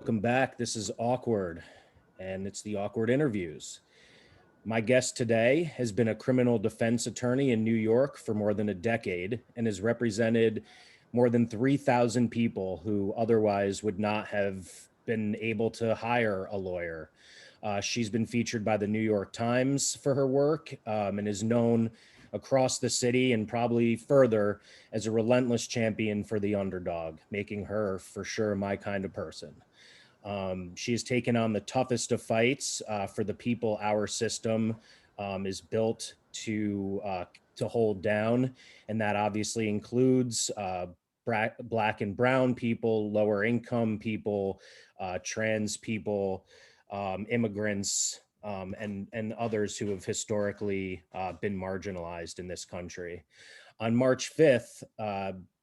Welcome back. This is Awkward, and it's the Awkward Interviews. My guest today has been a criminal defense attorney in New York for more than a decade and has represented more than 3,000 people who otherwise would not have been able to hire a lawyer. She's been featured by the New York Times for her work and is known across the city and probably further as a relentless champion for the underdog, making her for sure my kind of person. She has taken on the toughest of fights for the people our system is built to hold down, and that obviously includes Black and brown people, lower income people, trans people, immigrants, and others who have historically been marginalized in this country. On March 5th,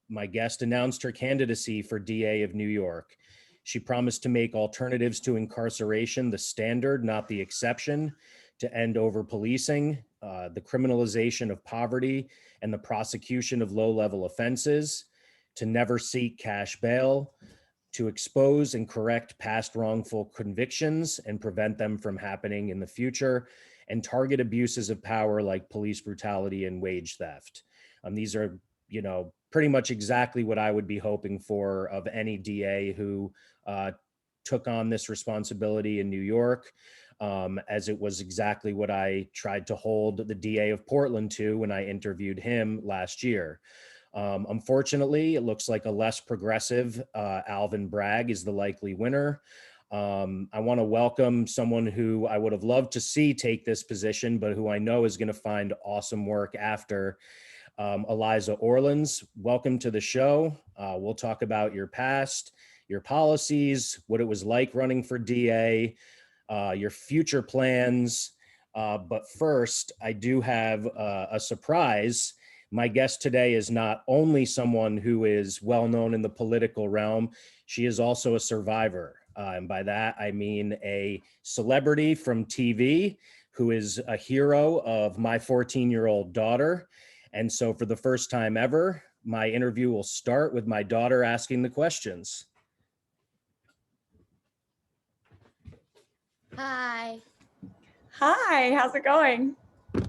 my guest announced her candidacy for DA of New York. She promised to make alternatives to incarceration the standard, not the exception, to end overpolicing, the criminalization of poverty, and the prosecution of low-level offenses, to never seek cash bail, to expose and correct past wrongful convictions and prevent them from happening in the future, and target abuses of power like police brutality and wage theft. These are, pretty much exactly what I would be hoping for of any DA who took on this responsibility in New York, as it was exactly what I tried to hold the DA of Portland to when I interviewed him last year. Unfortunately, it looks like a less progressive Alvin Bragg is the likely winner. I want to welcome someone who I would have loved to see take this position, but who I know is going to find awesome work after. Eliza Orlins, welcome to the show. We'll talk about your past, your policies, what it was like running for DA, your future plans. But first, I do have a surprise. My guest today is not only someone who is well known in the political realm, she is also a survivor. And by that, I mean a celebrity from TV who is a hero of my 14-year-old daughter. And so for the first time ever, my interview will start with my daughter asking the questions. Hi. Hi, how's it going?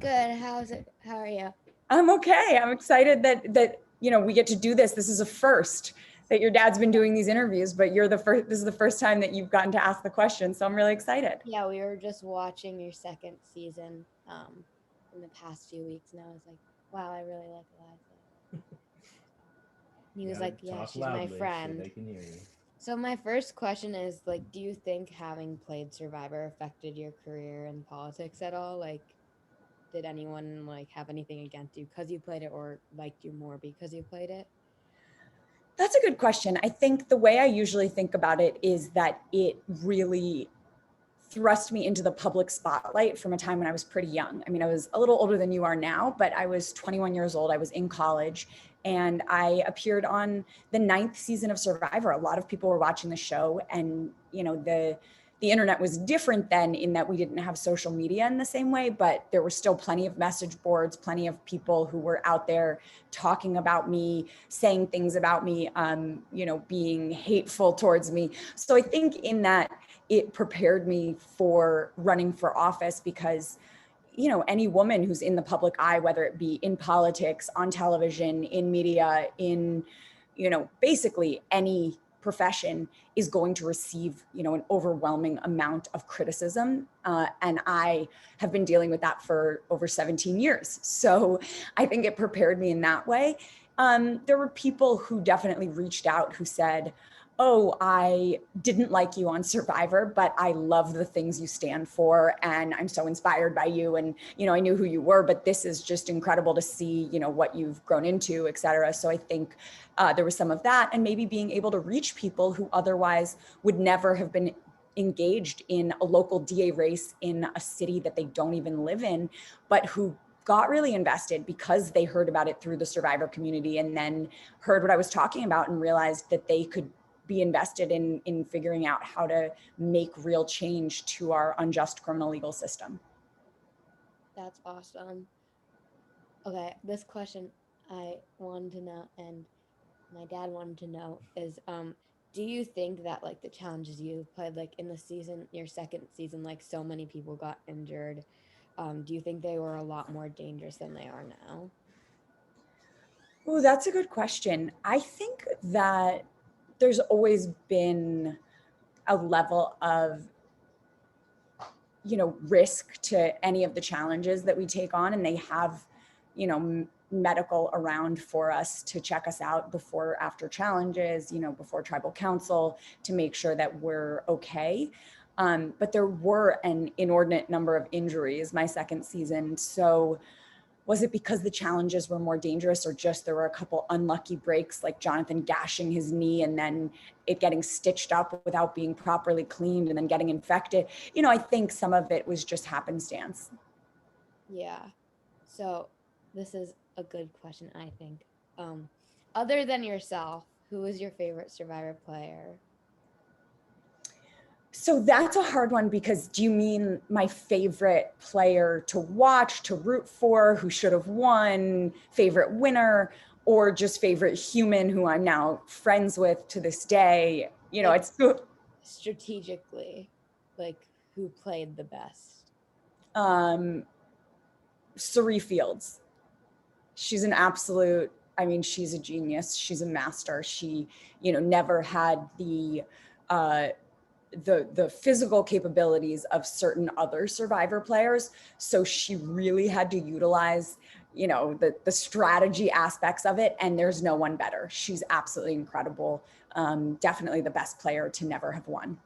Good. How are you? I'm okay. I'm excited that we get to do this. This is a first that your dad's been doing these interviews, but you're the first. This is the first time that you've gotten to ask the question, so I'm really excited. Yeah, we were just watching your second season in the past few weeks, and I was like, wow, I really like Eliza. He was like, yeah, she's my friend. So they can hear you. So my first question is, like, do you think having played Survivor affected your career in politics at all? Like, did anyone have anything against you because you played it, or liked you more because you played it? That's a good question. I think the way I usually think about it is that it really thrust me into the public spotlight from a time when I was pretty young. I mean, I was a little older than you are now, but I was 21 years old. I was in college and I appeared on the 9th season of Survivor. A lot of people were watching the show, and the internet was different then in that we didn't have social media in the same way, but there were still plenty of message boards, plenty of people who were out there talking about me, saying things about me, being hateful towards me. So I think in that it prepared me for running for office because any woman who's in the public eye, whether it be in politics, on television, in media, in, basically any profession, is going to receive, an overwhelming amount of criticism. And I have been dealing with that for over 17 years. So I think it prepared me in that way. There were people who definitely reached out who said, oh, I didn't like you on Survivor, but I love the things you stand for, and I'm so inspired by you. And, I knew who you were, but this is just incredible to see, what you've grown into, et cetera. So I think there was some of that, and maybe being able to reach people who otherwise would never have been engaged in a local DA race in a city that they don't even live in, but who got really invested because they heard about it through the Survivor community, and then heard what I was talking about and realized that they could be invested in figuring out how to make real change to our unjust criminal legal system. That's awesome. Okay, this question I wanted to know, and my dad wanted to know, is do you think that like the challenges you played like in the season, your second season, like so many people got injured, do you think they were a lot more dangerous than they are now? Oh, that's a good question. I think that there's always been a level of, risk to any of the challenges that we take on, and they have, medical around for us to check us out before, after challenges, before tribal council, to make sure that we're okay. But there were an inordinate number of injuries my second season. So was it because the challenges were more dangerous, or just there were a couple unlucky breaks, like Jonathan gashing his knee and then it getting stitched up without being properly cleaned and then getting infected? I think some of it was just happenstance. Yeah. So this is a good question, I think. Other than yourself, who is your favorite Survivor player? So that's a hard one, because do you mean my favorite player to watch, to root for, who should have won, favorite winner, or just favorite human who I'm now friends with to this day? Like, It's strategically, like who played the best? Suri Fields. She's an absolute, she's a genius. She's a master. She, never had the physical capabilities of certain other Survivor players. So she really had to utilize, the strategy aspects of it. And there's no one better. She's absolutely incredible. Definitely the best player to never have won.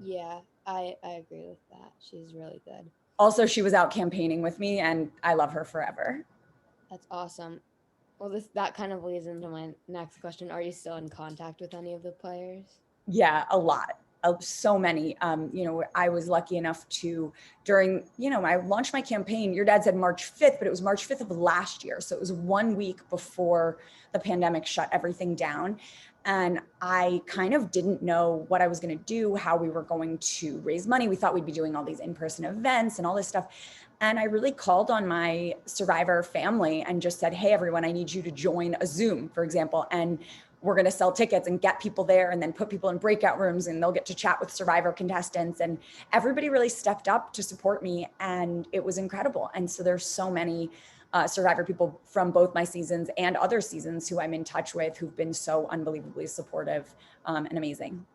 Yeah, I agree with that. She's really good. Also, she was out campaigning with me, and I love her forever. That's awesome. Well, that kind of leads into my next question. Are you still in contact with any of the players? Yeah, a lot. So many. I was lucky enough to, during, I launched my campaign. Your dad said March 5th, but it was March 5th of last year. So it was 1 week before the pandemic shut everything down. And I kind of didn't know what I was going to do, how we were going to raise money. We thought we'd be doing all these in-person events and all this stuff. And I really called on my Survivor family and just said, hey, everyone, I need you to join a Zoom, for example. And we're going to sell tickets and get people there, and then put people in breakout rooms, and they'll get to chat with Survivor contestants. And everybody really stepped up to support me, and it was incredible. And so there's so many Survivor people from both my seasons and other seasons who I'm in touch with, who've been so unbelievably supportive and amazing.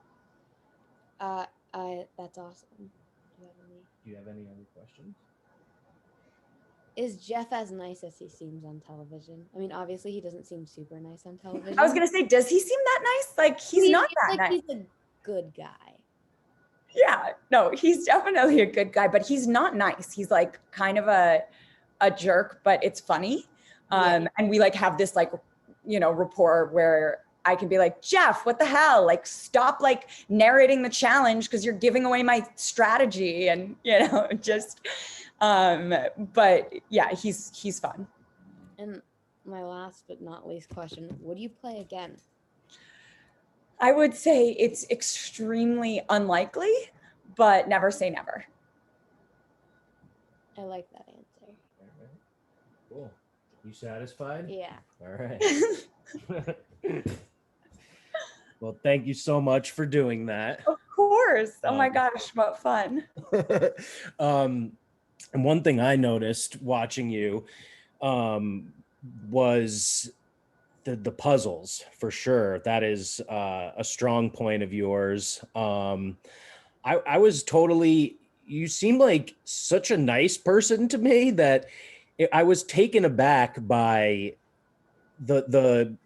That's awesome. Do you have any other questions? Is Jeff as nice as he seems on television? Obviously he doesn't seem super nice on television. I was going to say, does he seem that nice? Like, he's not that nice. He's a good guy. Yeah, no, he's definitely a good guy, but he's not nice. He's like kind of a jerk, but it's funny. And we like have this like, rapport where I can be like, Jeff, what the hell? Like, stop like narrating the challenge because you're giving away my strategy, and just but yeah, he's fun. And my last but not least question, would you play again? I would say it's extremely unlikely, but never say never. I like that answer. All right. Cool. You satisfied? Yeah. All right. Well, thank you so much for doing that. Of course. Oh my gosh, what fun. And one thing I noticed watching you was the puzzles, for sure. That is a strong point of yours. I was totally, you seem like such a nice person to me that I was taken aback by the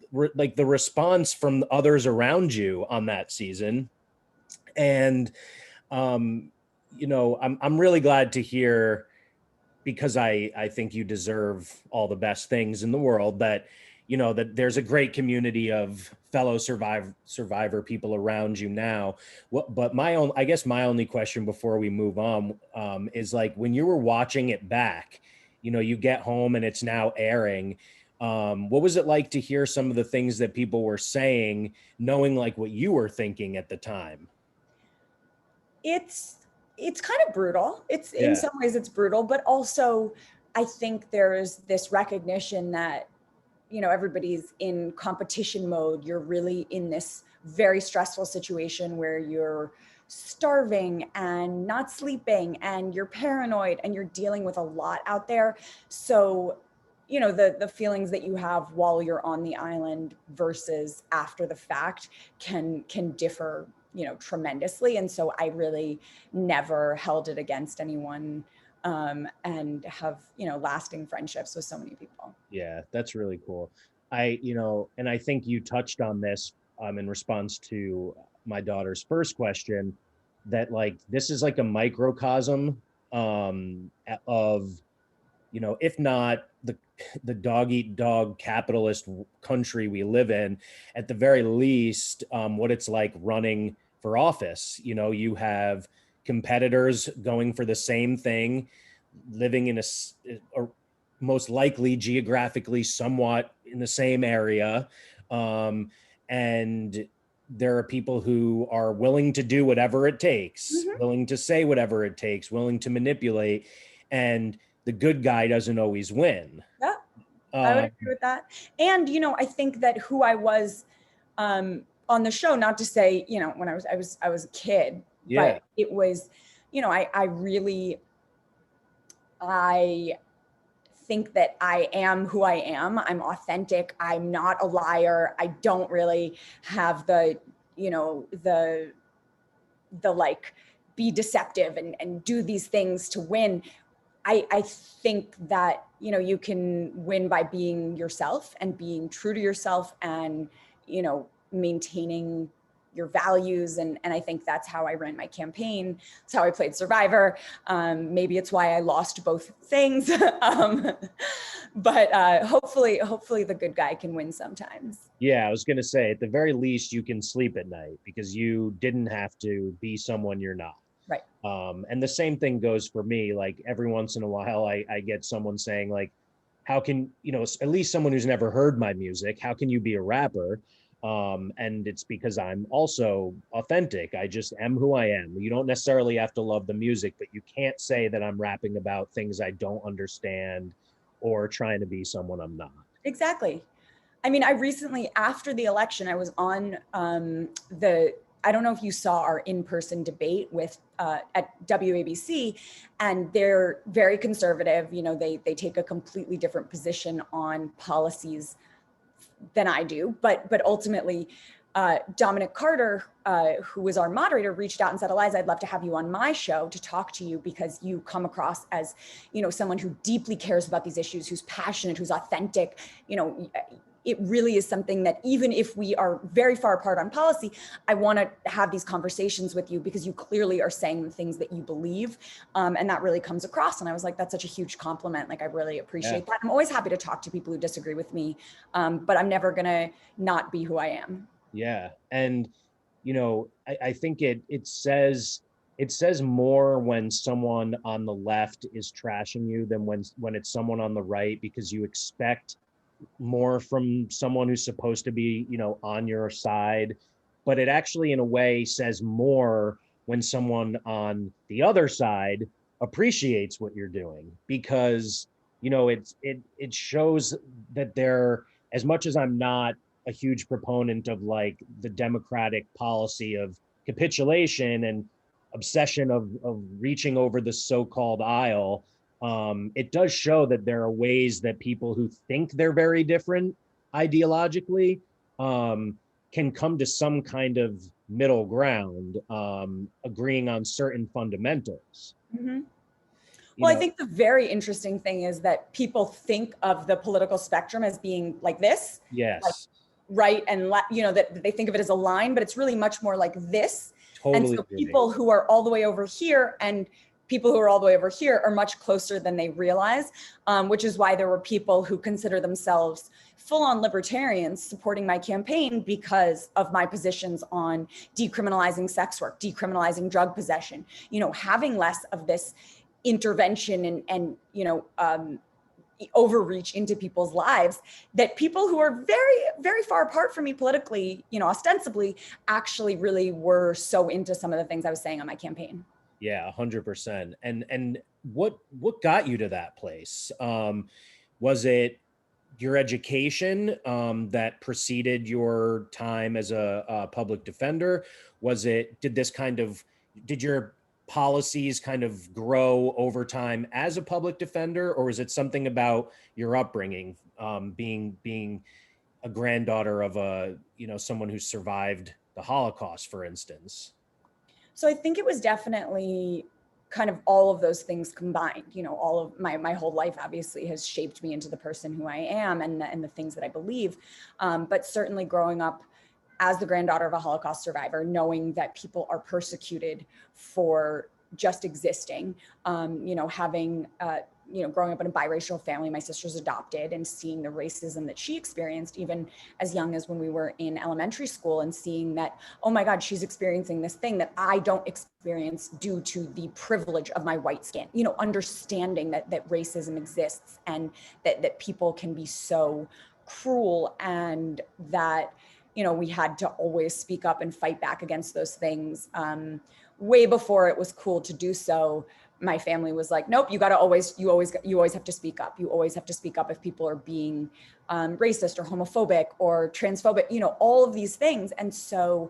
response from others around you on that season. And I'm really glad to hear, because I think you deserve all the best things in the world, that that there's a great community of fellow survivor people around you now. But my only question before we move on is, like, when you were watching it back, you get home and it's now airing. What was it like to hear some of the things that people were saying, knowing like what you were thinking at the time? It's kind of brutal. In some ways it's brutal, but also I think there's this recognition that, everybody's in competition mode. You're really in this very stressful situation where you're starving and not sleeping and you're paranoid and you're dealing with a lot out there. So, you know, the feelings that you have while you're on the island versus after the fact can differ, you know, tremendously. And so I really never held it against anyone, and have, you know, lasting friendships with so many people. Yeah, that's really cool. You know, and I think you touched on this in response to my daughter's first question, that like this is like a microcosm of, you know, if not the dog eat dog capitalist country we live in, at the very least, what it's like running for office. You know, you have competitors going for the same thing, living in a most likely geographically somewhat in the same area. And there are people who are willing to do whatever it takes, willing to say whatever it takes, willing to manipulate. And the good guy doesn't always win. Yeah, I would agree with that. And, you know, I think that who I was on the show, not to say, you know, when I was a kid, Yeah. but it was, you know, I think that I am who I am. I'm authentic. I'm not a liar. I don't really have the, you know, the like be deceptive and do these things to win. I think that, you know, you can win by being yourself and being true to yourself and, you know, maintaining your values. And I think that's how I ran my campaign. That's how I played Survivor. Maybe it's why I lost both things. But hopefully the good guy can win sometimes. Yeah, I was going to say, at the very least, you can sleep at night because you didn't have to be someone you're not. Right. And the same thing goes for me. Like every once in a while, I get someone saying like, how can, you know, at least someone who's never heard my music, how can you be a rapper? And it's because I'm also authentic. I just am who I am. You don't necessarily have to love the music, but you can't say that I'm rapping about things I don't understand or trying to be someone I'm not. Exactly. I mean, I recently, after the election, I was on I don't know if you saw our in-person debate with at WABC, and they're very conservative. You know, they take a completely different position on policies than I do, but ultimately, Dominic Carter, who was our moderator, reached out and said, Eliza, I'd love to have you on my show to talk to you because you come across as, you know, someone who deeply cares about these issues, who's passionate, who's authentic. You know, it really is something that even if we are very far apart on policy, I want to have these conversations with you because you clearly are saying the things that you believe. And that really comes across. And I was like, that's such a huge compliment. Like, I really appreciate that. I'm always happy to talk to people who disagree with me, but I'm never going to not be who I am. Yeah. And, you know, I think it says more when someone on the left is trashing you than when it's someone on the right, because you expect more from someone who's supposed to be, you know, on your side. But it actually, in a way, says more when someone on the other side appreciates what you're doing, because, you know, it shows that they're, as much as I'm not a huge proponent of like the democratic policy of capitulation and obsession of reaching over the so-called aisle, it does show that there are ways that people who think they're very different ideologically can come to some kind of middle ground, agreeing on certain fundamentals. Mm-hmm. Well, I think the very interesting thing is that people think of the political spectrum as being like this. Yes. Like right and left, you know, that they think of it as a line, but it's really much more like this. Totally. And so people who are all the way over here and people who are all the way over here are much closer than they realize, which is why there were people who consider themselves full-on libertarians supporting my campaign because of my positions on decriminalizing sex work, decriminalizing drug possession, you know, having less of this intervention and you know, overreach into people's lives, that people who are very, very far apart from me politically, you know, ostensibly, actually really were so into some of the things I was saying on my campaign. Yeah, 100%. And what got you to that place? Was it your education that preceded your time as a public defender? Did your policies kind of grow over time as a public defender, or is it something about your upbringing, being a granddaughter of someone who survived the Holocaust, for instance? So I think it was definitely kind of all of those things combined. All of my whole life obviously has shaped me into the person who I am and the things that I believe. But certainly growing up as the granddaughter of a Holocaust survivor, knowing that people are persecuted for just existing, having, growing up in a biracial family, my sister's adopted, and seeing the racism that she experienced even as young as when we were in elementary school, and seeing that, oh my God, she's experiencing this thing that I don't experience due to the privilege of my white skin, understanding that racism exists and that people can be so cruel, and that, we had to always speak up and fight back against those things. Way before it was cool to do so, my family was like, nope, you always have to speak up. You always have to speak up if people are being racist or homophobic or transphobic, all of these things. And so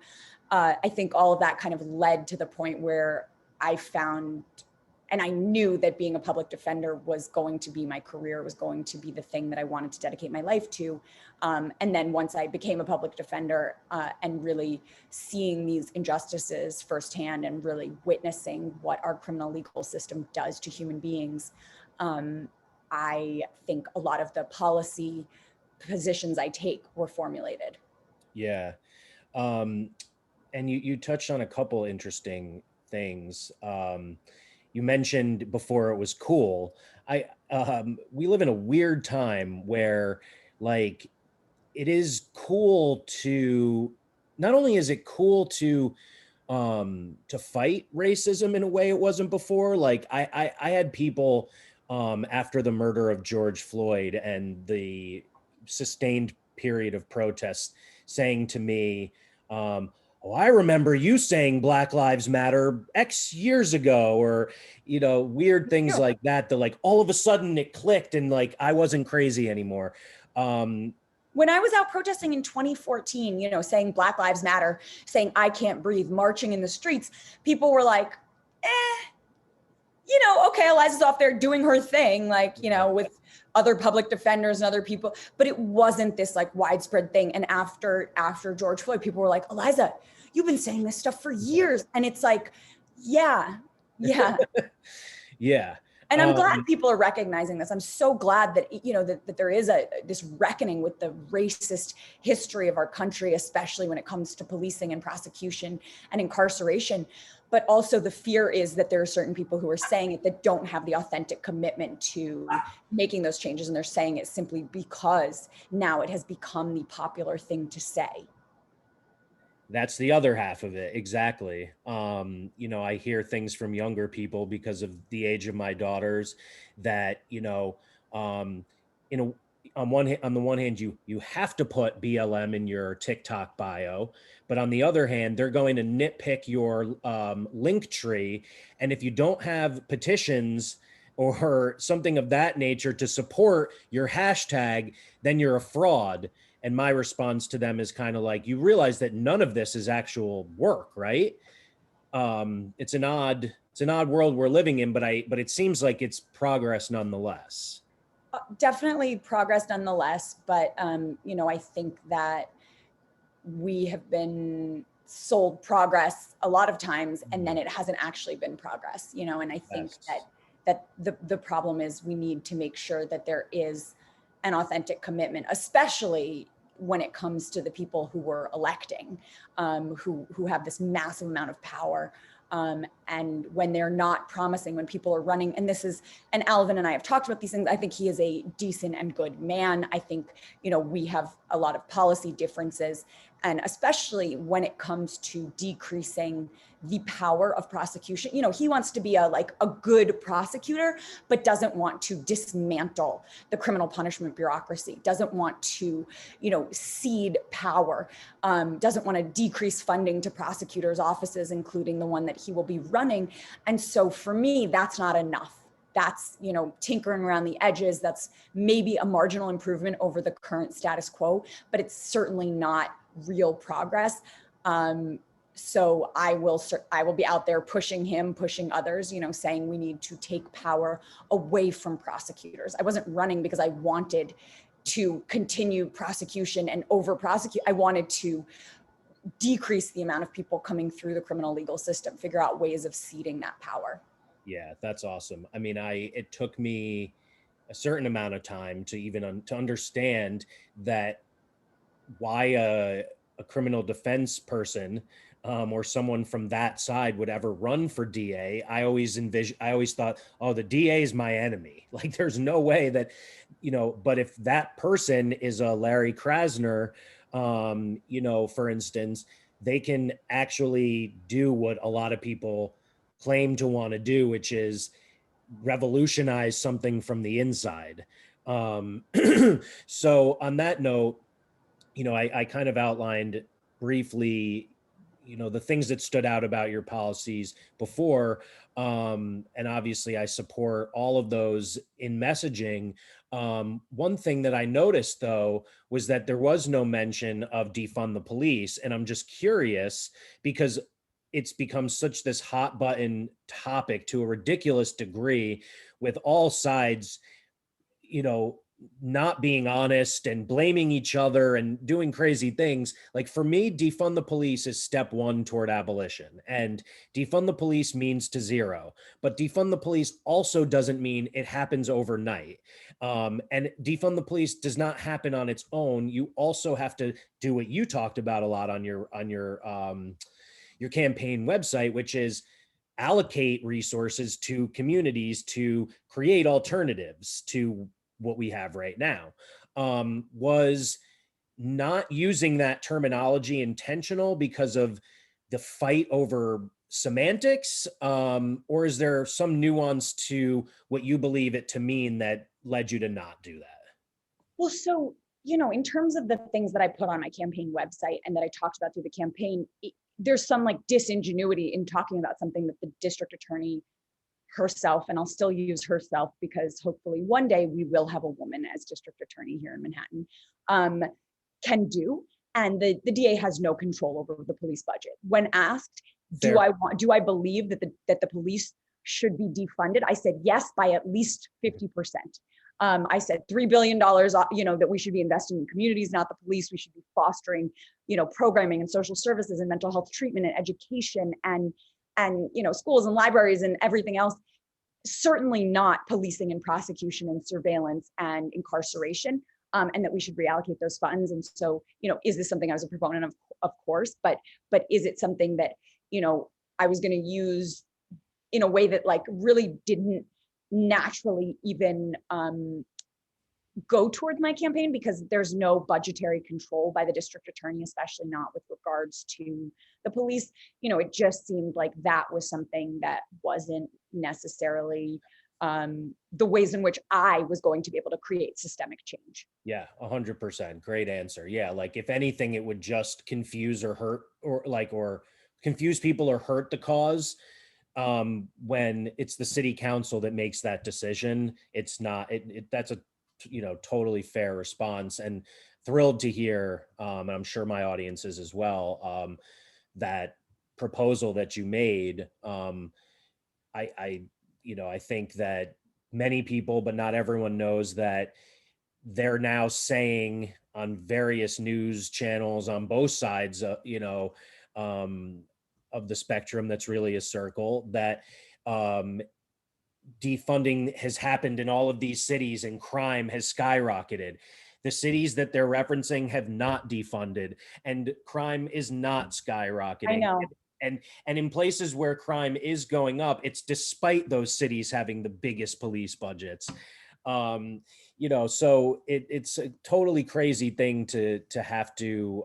I think all of that kind of led to the point where I found, and I knew that being a public defender was going to be my career, was going to be the thing that I wanted to dedicate my life to. And then once I became a public defender and really seeing these injustices firsthand and really witnessing what our criminal legal system does to human beings, I think a lot of the policy positions I take were formulated. Yeah. And you touched on a couple interesting things. You mentioned before it was cool. We live in a weird time where, like, it is cool to, not only is it cool to fight racism in a way it wasn't before. Like I had people after the murder of George Floyd and the sustained period of protests saying to me, oh, I remember you saying Black Lives Matter X years ago, or, weird things like that, like all of a sudden it clicked and like, I wasn't crazy anymore. When I was out protesting in 2014, saying Black Lives Matter, saying I can't breathe, marching in the streets, people were like, okay, Eliza's off there doing her thing, like, with other public defenders and other people, but it wasn't this like widespread thing. And after George Floyd, people were like, Eliza, you've been saying this stuff for years. And it's like, yeah. Yeah. And I'm glad people are recognizing this. I'm so glad that, that there is this reckoning with the racist history of our country, especially when it comes to policing and prosecution and incarceration. But also the fear is that there are certain people who are saying it that don't have the authentic commitment to making those changes. And they're saying it simply because now it has become the popular thing to say. That's the other half of it. Exactly. I hear things from younger people because of the age of my daughters that, on the one hand, you have to put BLM in your TikTok bio, but on the other hand, they're going to nitpick your link tree. And if you don't have petitions or something of that nature to support your hashtag, then you're a fraud. And my response to them is kind of like, you realize that none of this is actual work, right? It's an odd world we're living in, but it seems like it's progress nonetheless. Definitely progress nonetheless. But, I think that we have been sold progress a lot of times, and then it hasn't actually been progress, and I think that the problem is we need to make sure that there is an authentic commitment, especially when it comes to the people who we're electing, who have this massive amount of power. And when they're not promising, when people are running, and Alvin and I have talked about these things, I think he is a decent and good man. I think, we have a lot of policy differences, and especially when it comes to decreasing the power of prosecution. He wants to be a good prosecutor, but doesn't want to dismantle the criminal punishment bureaucracy, doesn't want to, cede power, doesn't want to decrease funding to prosecutors' offices, including the one that he will be running. And so for me, that's not enough. that's, you know, tinkering around the edges. That's maybe a marginal improvement over the current status quo, but it's certainly not real progress. So I will be out there pushing him, pushing others, you know, saying we need to take power away from prosecutors. I wasn't running because I wanted to continue prosecution and over prosecute. I wanted to decrease the amount of people coming through the criminal legal system, figure out ways of ceding that power. Yeah, that's awesome. I mean, it took me a certain amount of time to even to understand that why a criminal defense person or someone from that side would ever run for DA. I always thought, oh, the DA is my enemy. Like, there's no way that, you know, but if that person is a Larry Krasner, you know, for instance, they can actually do what a lot of people claim to want to do, which is revolutionize something from the inside. So on that note, you know, I kind of outlined briefly, you know, the things that stood out about your policies before. And obviously I support all of those in messaging. One thing that I noticed though, was that there was no mention of defund the police. And I'm just curious because it's become such this hot button topic to a ridiculous degree, with all sides, you know, not being honest and blaming each other and doing crazy things. Like, for me, defund the police is step one toward abolition, and defund the police means to zero, but defund the police also doesn't mean it happens overnight. And defund the police does not happen on its own. You also have to do what you talked about a lot on your campaign website, which is allocate resources to communities to create alternatives to what we have right now. Was not using that terminology intentional because of the fight over semantics? Or is there some nuance to what you believe it to mean that led you to not do that? Well, so, you know, in terms of the things that I put on my campaign website and that I talked about through the campaign, there's some like disingenuity in talking about something that the district attorney herself, and I'll still use herself because hopefully one day we will have a woman as district attorney here in Manhattan, can do. And the DA has no control over the police budget. When asked, do I believe that the police should be defunded? I said yes, by at least 50%. I said $3 billion, you know, that we should be investing in communities, not the police. We should be fostering, you know, programming and social services and mental health treatment and education and, you know, schools and libraries and everything else. Certainly not policing and prosecution and surveillance and incarceration, and that we should reallocate those funds. And so, you know, is this something I was a proponent of course, but is it something that, you know, I was going to use in a way that like really didn't naturally even go towards my campaign, because there's no budgetary control by the district attorney, especially not with regards to the police. You know, it just seemed like that was something that wasn't necessarily the ways in which I was going to be able to create systemic change. Yeah, 100%. Great answer. Yeah, like if anything, it would just confuse or hurt or confuse people or hurt the cause. When it's the city council that makes that decision, it's not, that's a, you know, totally fair response, and thrilled to hear, and I'm sure my audience is as well, that proposal that you made. You know, I think that many people, but not everyone, knows that they're now saying on various news channels on both sides, you know, of the spectrum that's really a circle, that defunding has happened in all of these cities and crime has skyrocketed. The cities that they're referencing have not defunded, and crime is not skyrocketing. I know. And in places where crime is going up, it's despite those cities having the biggest police budgets. You know, so it's a totally crazy thing to have to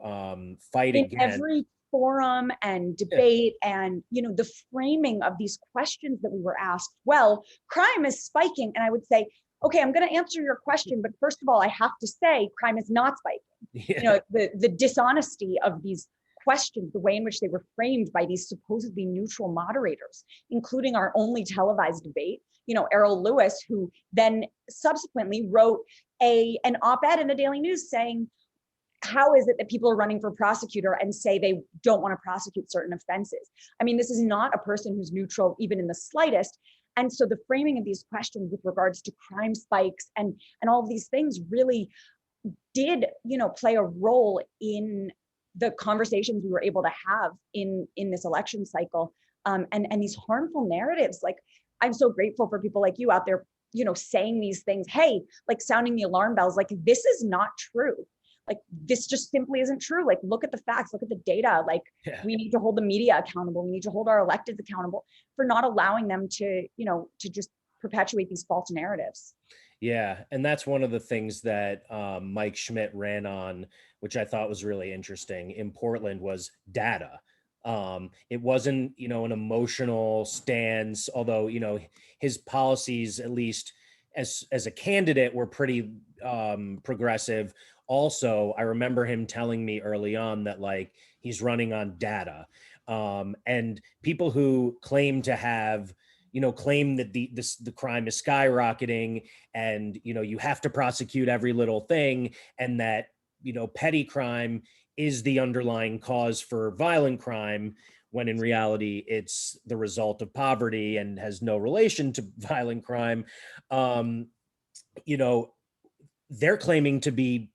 fight in against. Every forum and debate, and, you know, the framing of these questions that we were asked, well, crime is spiking. And I would say, okay, I'm going to answer your question, but first of all, I have to say crime is not spiking. You know, the dishonesty of these questions, the way in which they were framed by these supposedly neutral moderators, including our only televised debate, Errol Lewis, who then subsequently wrote an op-ed in the Daily News saying, how is it that people are running for prosecutor and say they don't want to prosecute certain offenses? I mean, this is not a person who's neutral even in the slightest. And so the framing of these questions with regards to crime spikes and all of these things really did, play a role in the conversations we were able to have in this election cycle. And these harmful narratives, like, I'm so grateful for people like you out there, saying these things, hey, like sounding the alarm bells, like, this is not true. Like, this just simply isn't true. Like, look at the facts, look at the data. Like, we need to hold the media accountable. We need to hold our electeds accountable for not allowing them to, to just perpetuate these false narratives. Yeah, and that's one of the things that Mike Schmidt ran on, which I thought was really interesting in Portland, was data. It wasn't, an emotional stance, although, his policies, at least as a candidate, were pretty progressive. Also, I remember him telling me early on that, like, he's running on data. And people who claim to have, claim that the crime is skyrocketing and, you have to prosecute every little thing, and that, petty crime is the underlying cause for violent crime, when in reality it's the result of poverty and has no relation to violent crime. They're claiming to be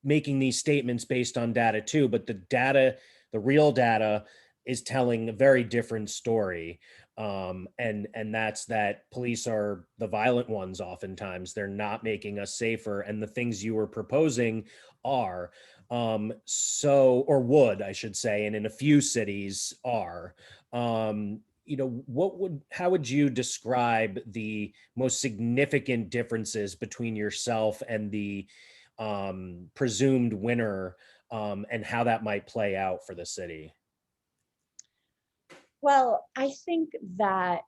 making these statements based on data too, but the real data is telling a very different story. And that's that police are the violent ones. Oftentimes they're not making us safer, and the things you were proposing are, or would, I should say, and in a few cities are. How would you describe the most significant differences between yourself and the presumed winner, and how that might play out for the city? Well, I think that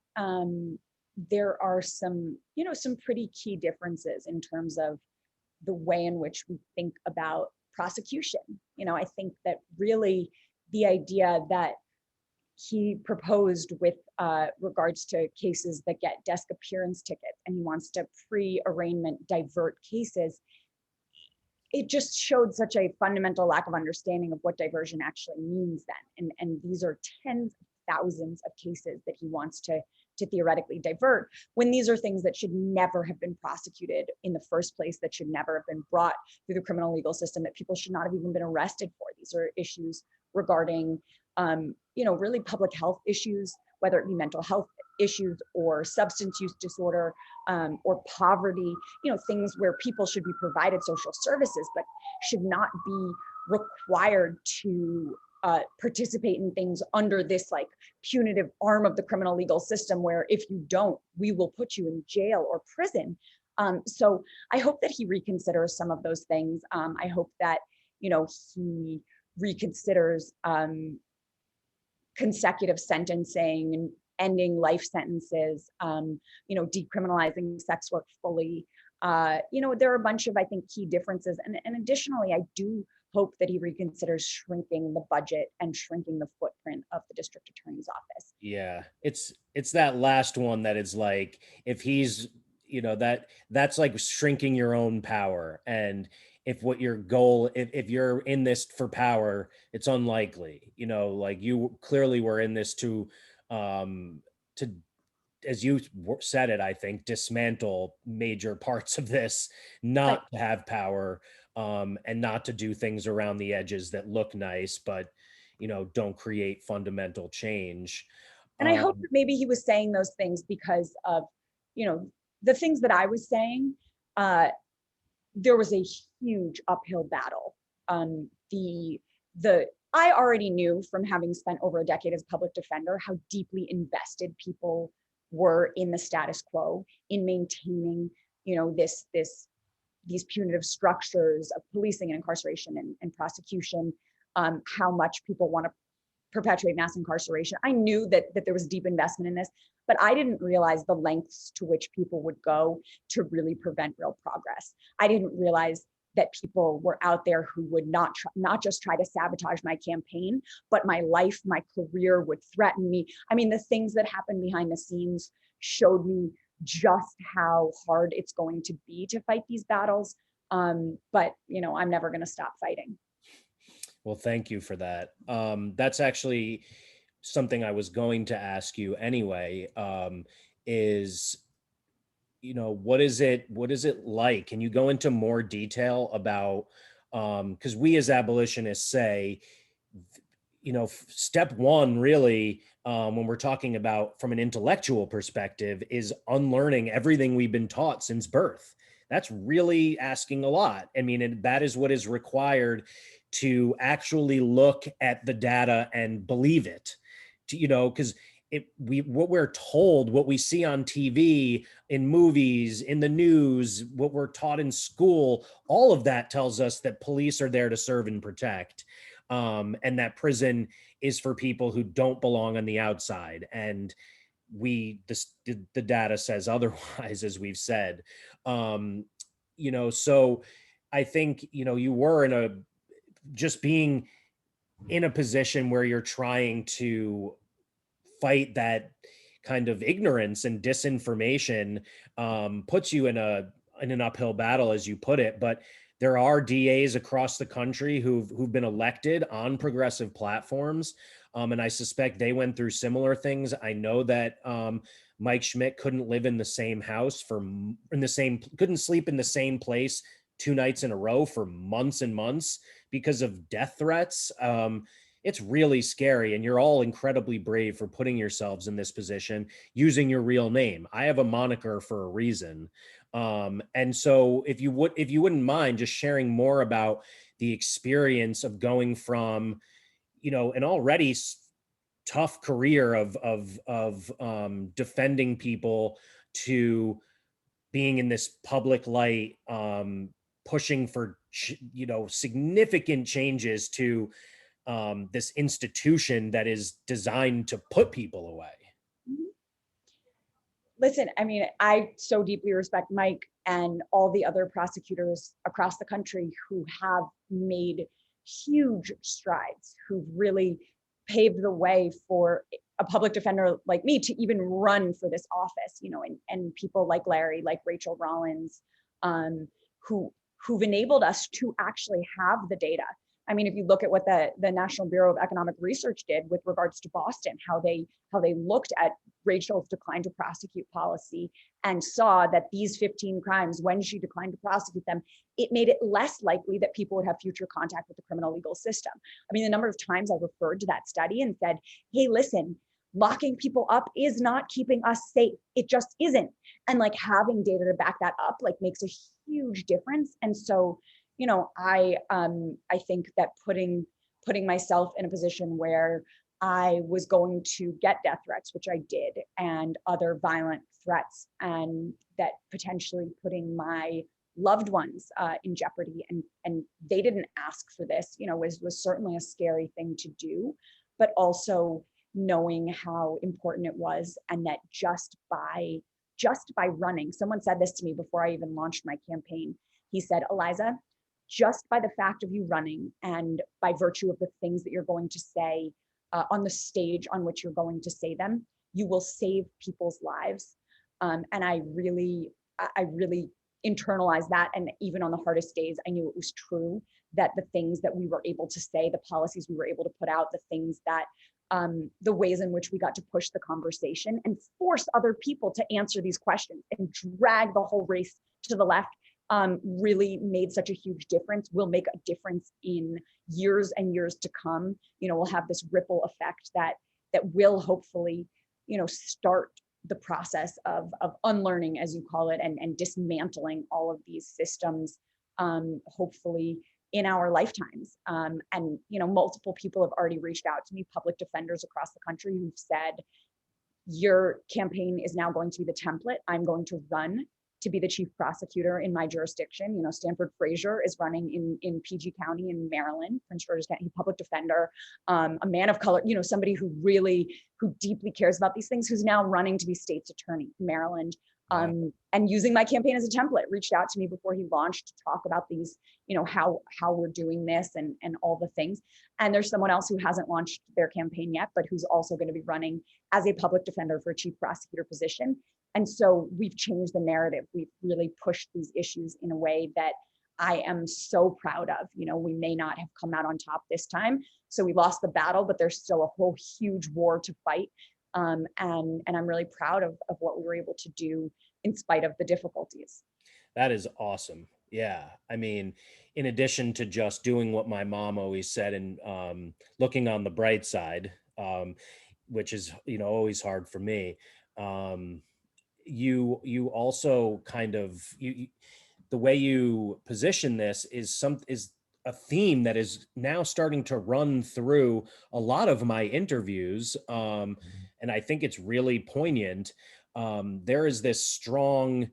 there are some pretty key differences in terms of the way in which we think about prosecution. I think that really the idea that he proposed with regards to cases that get desk appearance tickets, and he wants to pre-arraignment divert cases, it just showed such a fundamental lack of understanding of what diversion actually means then. And these are tens of thousands of cases that he wants to theoretically divert, when these are things that should never have been prosecuted in the first place, that should never have been brought through the criminal legal system, that people should not have even been arrested for. These are issues regarding, really public health issues, whether it be mental health issues or substance use disorder, or poverty, things where people should be provided social services, but should not be required to participate in things under this like punitive arm of the criminal legal system, where if you don't, we will put you in jail or prison. So I hope that he reconsiders some of those things. I hope that, he reconsiders consecutive sentencing and ending life sentences, decriminalizing sex work fully. There are a bunch of, I think, key differences. And additionally, I do hope that he reconsiders shrinking the budget and shrinking the footprint of the district attorney's office. Yeah, it's that last one that is like, if he's, that's like shrinking your own power. And if what your goal, if you're in this for power, it's unlikely, like you clearly were in this to, as you said it, I think, dismantle major parts of this, not to have power, and not to do things around the edges that look nice, but, don't create fundamental change. And I hope that maybe he was saying those things because of, the things that I was saying. There was a huge uphill battle. I already knew from having spent over a decade as public defender how deeply invested people were in the status quo, in maintaining, these punitive structures of policing and incarceration and prosecution, how much people want to perpetuate mass incarceration. I knew that there was deep investment in this, but I didn't realize the lengths to which people would go to really prevent real progress. I didn't realize that people were out there who would not just try to sabotage my campaign, but my life, my career, would threaten me. I mean, the things that happened behind the scenes showed me just how hard it's going to be to fight these battles. But I'm never going to stop fighting. Well, thank you for that. That's actually something I was going to ask you anyway, is, what is it like? Can you go into more detail about, because we as abolitionists say, step one really, when we're talking about from an intellectual perspective, is unlearning everything we've been taught since birth. That's really asking a lot. I mean, and that is what is required to actually look at the data and believe it, because what we're told, what we see on TV, in movies, in the news, what we're taught in school, all of that tells us that police are there to serve and protect, and that prison is for people who don't belong on the outside. And the data says otherwise, as we've said. So I think, you were just being in a position where you're trying to fight that kind of ignorance and disinformation, puts you in an uphill battle, as you put it. But there are DAs across the country who've been elected on progressive platforms, and I suspect they went through similar things. I know that Mike Schmidt couldn't live in the same house couldn't sleep in the same place 2 nights in a row for months and months because of death threats. It's really scary, and you're all incredibly brave for putting yourselves in this position using your real name. I have a moniker for a reason. And so if you wouldn't mind just sharing more about the experience of going from, an already tough career of defending people to being in this public light, pushing for, significant changes to this institution that is designed to put people away. Listen, I mean, I so deeply respect Mike and all the other prosecutors across the country who have made huge strides, who've really paved the way for a public defender like me to even run for this office, and people like Larry, like Rachel Rollins, who've enabled us to actually have the data. I mean, if you look at what the National Bureau of Economic Research did with regards to Boston, how they looked at Rachel's decline to prosecute policy and saw that these 15 crimes, when she declined to prosecute them, it made it less likely that people would have future contact with the criminal legal system. I mean, the number of times I referred to that study and said, hey, listen, locking people up is not keeping us safe. It just isn't. And having data to back that up makes a huge difference. And so, I think that putting myself in a position where I was going to get death threats, which I did, and other violent threats, and that potentially putting my loved ones in jeopardy, and they didn't ask for this, was certainly a scary thing to do, but also knowing how important it was, and that just by running, someone said this to me before I even launched my campaign. He said, Eliza, just by the fact of you running and by virtue of the things that you're going to say on the stage on which you're going to say them, you will save people's lives. And I really internalized that. And even on the hardest days, I knew it was true, that the things that we were able to say, the policies we were able to put out, the things that the ways in which we got to push the conversation and force other people to answer these questions and drag the whole race to the left, really made such a huge difference, will make a difference in years and years to come. We'll have this ripple effect that will hopefully, start the process of unlearning, as you call it, and dismantling all of these systems, hopefully in our lifetimes. And multiple people have already reached out to me, public defenders across the country, who've said, your campaign is now going to be the template. I'm going to run to be the chief prosecutor in my jurisdiction. Stanford Frazier is running in PG County in Maryland, Prince George's County, public defender, a man of color, somebody who deeply cares about these things, who's now running to be state's attorney in Maryland. And using my campaign as a template, reached out to me before he launched to talk about these, how we're doing this and all the things. And there's someone else who hasn't launched their campaign yet, but who's also going to be running as a public defender for a chief prosecutor position. And so we've changed the narrative. We've really pushed these issues in a way that I am so proud of. We may not have come out on top this time, so we lost the battle, but there's still a whole huge war to fight. And I'm really proud of what we were able to do in spite of the difficulties. That is awesome. Yeah. I mean, in addition to just doing what my mom always said and looking on the bright side, which is, always hard for me. You also kind of, the way you position this is a theme that is now starting to run through a lot of my interviews. And I think it's really poignant. There is this strong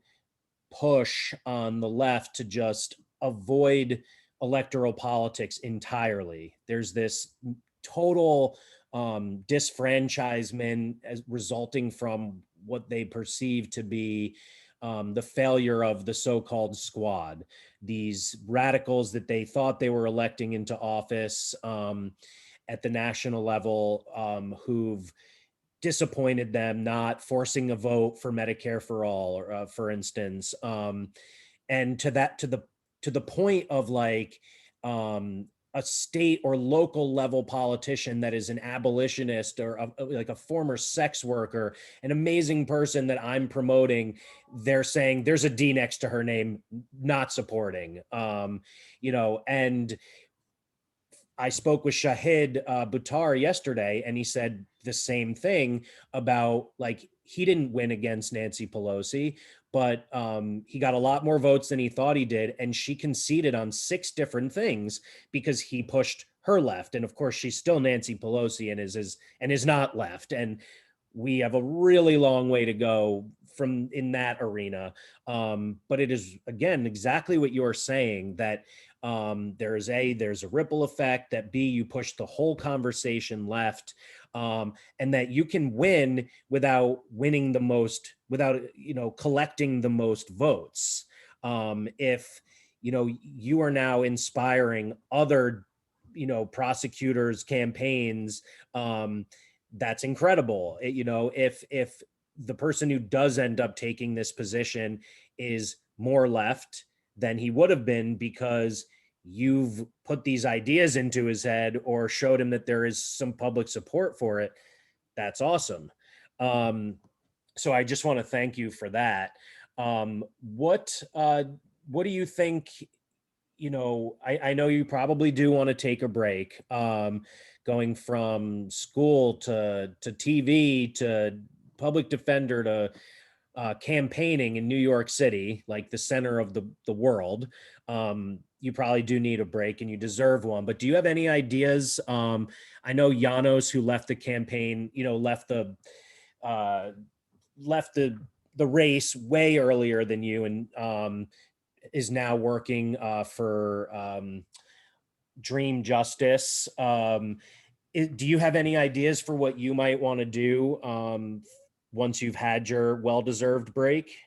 push on the left to just avoid electoral politics entirely. There's this total disfranchisement as resulting from what they perceive to be the failure of the so-called squad, these radicals that they thought they were electing into office at the national level, who've disappointed them, not forcing a vote for Medicare for all, or, for instance, and to the point of like a state or local level politician that is an abolitionist or like a former sex worker, an amazing person that I'm promoting, they're saying there's a D next to her name, not supporting, and I spoke with Shahid Buttar yesterday, and he said the same thing about, like, he didn't win against Nancy Pelosi, but he got a lot more votes than he thought he did. And she conceded on 6 different things because he pushed her left. And of course, she's still Nancy Pelosi and is not left. And we have a really long way to go from in that arena. But it is, again, exactly what you're saying, that there's a ripple effect, that B, you push the whole conversation left, and that you can win without winning the most, without, collecting the most votes. If, you are now inspiring other, prosecutors' campaigns, that's incredible. If the person who does end up taking this position is more left than he would have been because you've put these ideas into his head or showed him that there is some public support for it, that's awesome. So I just want to thank you for that. What do you think? I know you probably do want to take a break, going from school to TV to public defender to campaigning in New York City, like the center of the world. You probably do need a break and you deserve one, but do you have any ideas? I know Janos, who left the campaign, left the race way earlier than you, and is now working for Dream Justice. Do you have any ideas for what you might want to do once you've had your well-deserved break?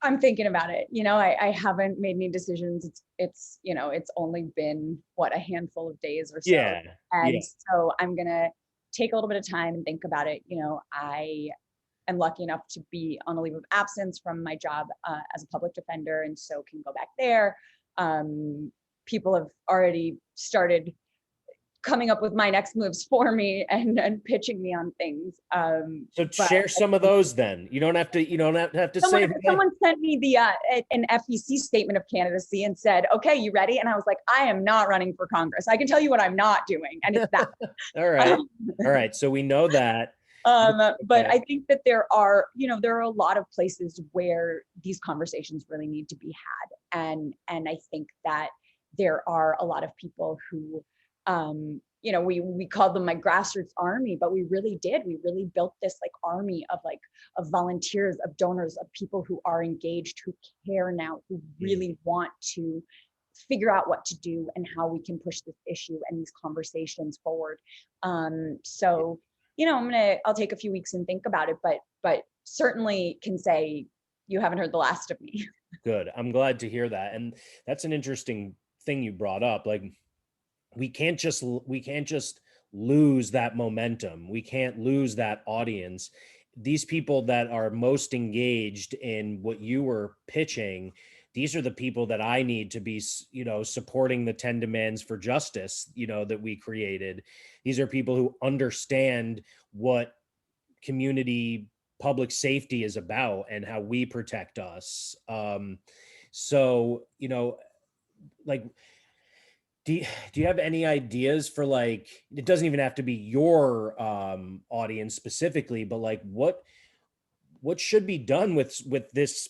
I'm thinking about it. I haven't made any decisions. It's only been a handful of days or so. Yeah. And so I'm going to take a little bit of time and think about it. I am lucky enough to be on a leave of absence from my job as a public defender, and so can go back there. People have already started coming up with my next moves for me and pitching me on things. So share some of those then. You don't have to say. Someone sent me an FEC statement of candidacy and said, "Okay, you ready?" And I was like, "I am not running for Congress. I can tell you what I'm not doing." And it's that. All right. All right. So we know that. But I think that there are a lot of places where these conversations really need to be had. And I think that there are a lot of people who, we called them my grassroots army, but we really did. We really built this army of volunteers, of donors, of people who are engaged, who care now, who really want to figure out what to do and how we can push this issue and these conversations forward. So I'll take a few weeks and think about it, but certainly can say you haven't heard the last of me. Good. I'm glad to hear that. And that's an interesting thing you brought up. Like, we can't just lose that momentum. We can't lose that audience. These people that are most engaged in what you were pitching, these are the people that I need to be, supporting the 10 demands for justice, that we created. These are people who understand what community public safety is about and how we protect us. So, like, do you have any ideas for, like, it doesn't even have to be your audience specifically, but like what should be done with this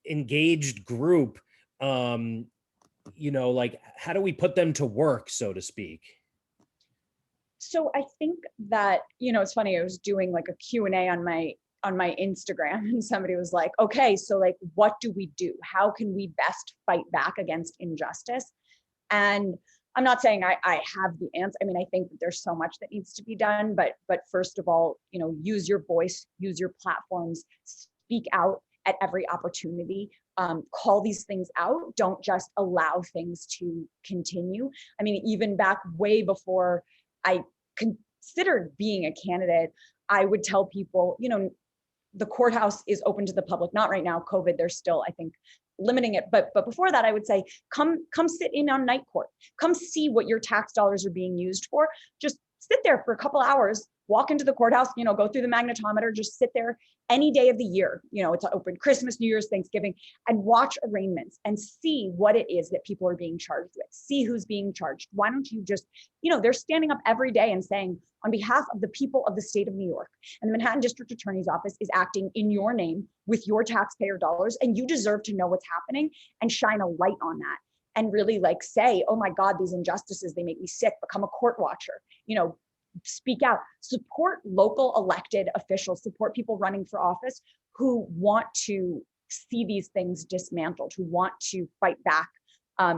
engaged group? Like, how do we put them to work, so to speak? So I think that, it's funny, I was doing like a Q&A on my Instagram, and somebody was like, okay, so like, what do we do? How can we best fight back against injustice? And I'm not saying I have the answer. I mean, I think that there's so much that needs to be done, but first of all, use your voice, use your platforms, speak out at every opportunity, call these things out. Don't just allow things to continue. I mean, even back way before I considered being a candidate, I would tell people, the courthouse is open to the public. Not right now, COVID, they're still, I think, limiting it. But before that, I would say, come sit in on night court. Come see what your tax dollars are being used for. Just sit there for a couple hours, walk into the courthouse, go through the magnetometer, just sit there any day of the year. It's open Christmas, New Year's, Thanksgiving, and watch arraignments and see what it is that people are being charged with. See who's being charged. Why don't you just, they're standing up every day and saying, on behalf of the people of the state of New York, and the Manhattan District Attorney's Office is acting in your name with your taxpayer dollars, and you deserve to know what's happening and shine a light on that. And really like say, oh my God, these injustices, they make me sick, become a court watcher, speak out, support local elected officials, support people running for office who want to see these things dismantled, who want to fight back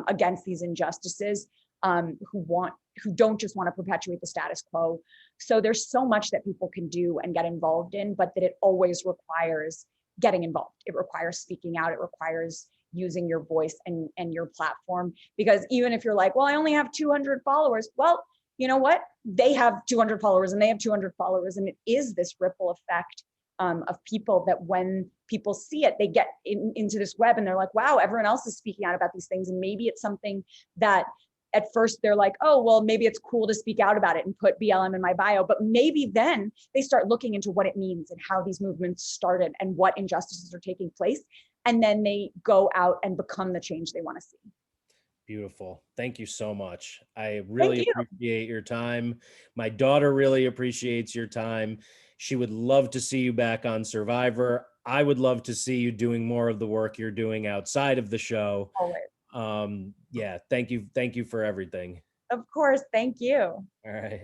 against these injustices, who don't just want to perpetuate the status quo. So there's so much that people can do and get involved in, but that it always requires getting involved. It requires speaking out. It requires using your voice and your platform. Because even if you're like, well, I only have 200 followers. Well, you know what? They have 200 followers and they have 200 followers. And it is this ripple effect of people that when people see it, they get into this web and they're like, wow, everyone else is speaking out about these things. And maybe it's something that at first they're like, oh, well, maybe it's cool to speak out about it and put BLM in my bio. But maybe then they start looking into what it means and how these movements started and what injustices are taking place. And then they go out and become the change they want to see. Beautiful. Thank you so much. I really appreciate your time. My daughter really appreciates your time. She would love to see you back on Survivor. I would love to see you doing more of the work you're doing outside of the show. Always. Yeah, thank you. Thank you for everything. Of course. Thank you. All right.